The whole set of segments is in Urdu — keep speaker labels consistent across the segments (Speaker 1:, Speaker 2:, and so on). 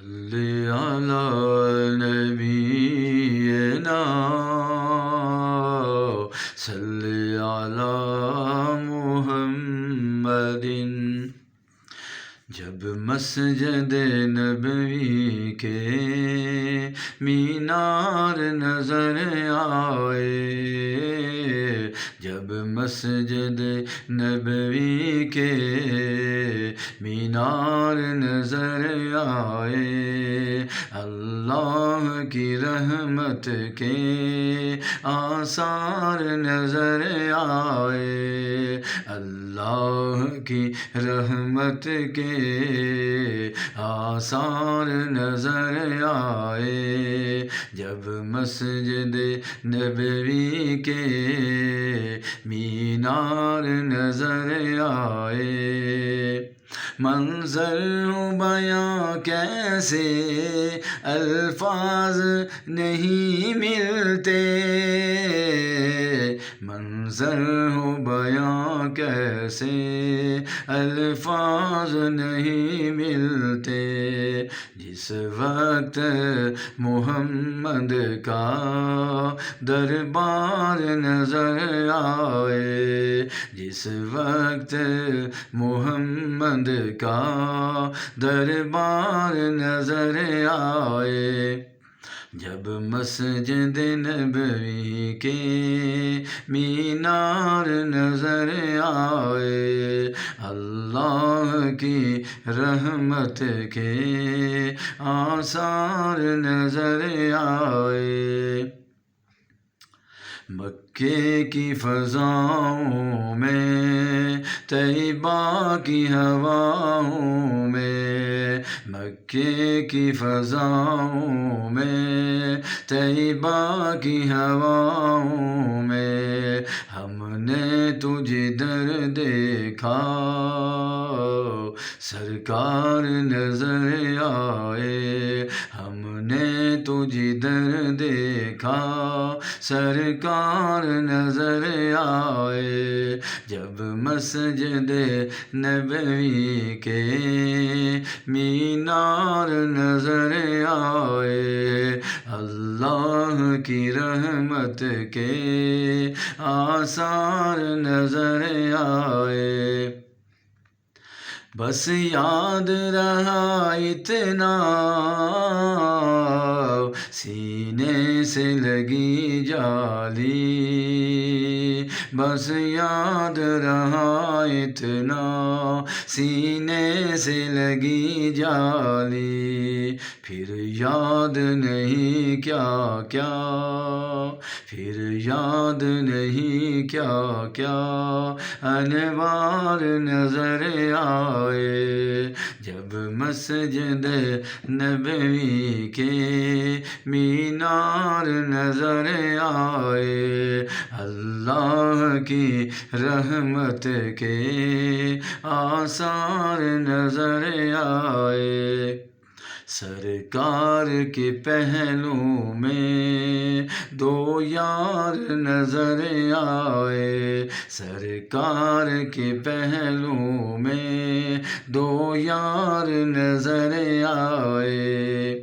Speaker 1: صلی علی نبینا صلی علی محمد۔ جب مسجد نبوی کے مینار نظر آئے، جب مسجد نبوی کے مینار نظر آئے، اللہ کی رحمت کے آثار نظر آئے، اللہ کی رحمت کے آثار نظر آئے، جب مسجد نبوی کے مینار نظر آئے۔ منظر بیاں کیسے الفاظ نہیں ملتے، منظر بیاں کیسے الفاظ نہیں ملتے، جس وقت محمد کا دربار نظر آئے، جس وقت محمد کا دربار نظر آئے، جب مسجد نبوی کے مینار نظر آئے، اللہ کی رحمت کے آثار نظر آئے۔ مکے کی فضاؤں میں، طیبہ کی ہواؤں میں، مکے کی فضاؤں میں، طیبہ کی ہواؤں میں، ہم نے تجھے دیکھا، سرکار نظر آئے، ہم نے تجھے دیکھا، سرکار نظر آئے، جب مسجد نبوی کے مینار نظر آئے، اللہ کی رحمت کے آثار نظر آئے۔ بس یاد رہا اتنا، سینے سے لگی جالی، بس یاد رہا اتنا، سینے سے لگی جالی، پھر یاد نہیں کیا کیا، پھر یاد نہیں کیا کیا انوار نظر آئے، جب مسجد نبوی کے مینار نظر آئے، اللہ کی رحمت کے آثار نظر آئے۔ سرکار کے پہلو میں دو یار نظر آئے، سرکار کے پہلو میں دو یار نظر آئے،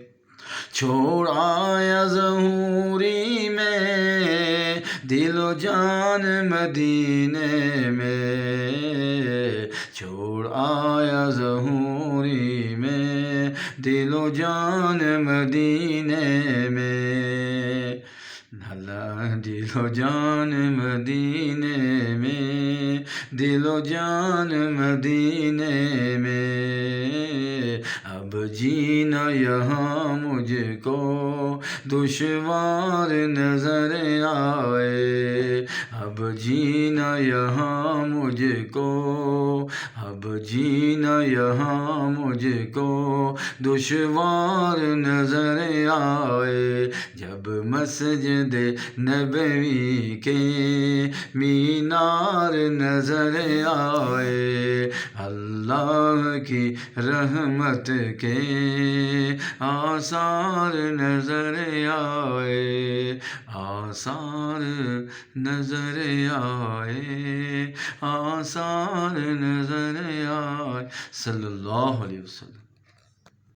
Speaker 1: چھوڑ آیا ظہوری میں دل و جان مدینے میں، چھوڑ آیا ظہوری میں دل و جان مدینے میں، دل و جان مدینے میں، دل و جان مدینے میں، اب جینا یہاں مجھ کو دشوار نظر آئے، اب جینا یہاں مجھ کو، اب جینا یہاں مجھ کو دشوار نظر آئے، جب مسجد نبوی کے مینار نظر آئے، اللہ کی رحمت کے آثار نظر آئے، آثار نظر آئے، آثار نظر آئے، صلی اللہ علیہ وسلم۔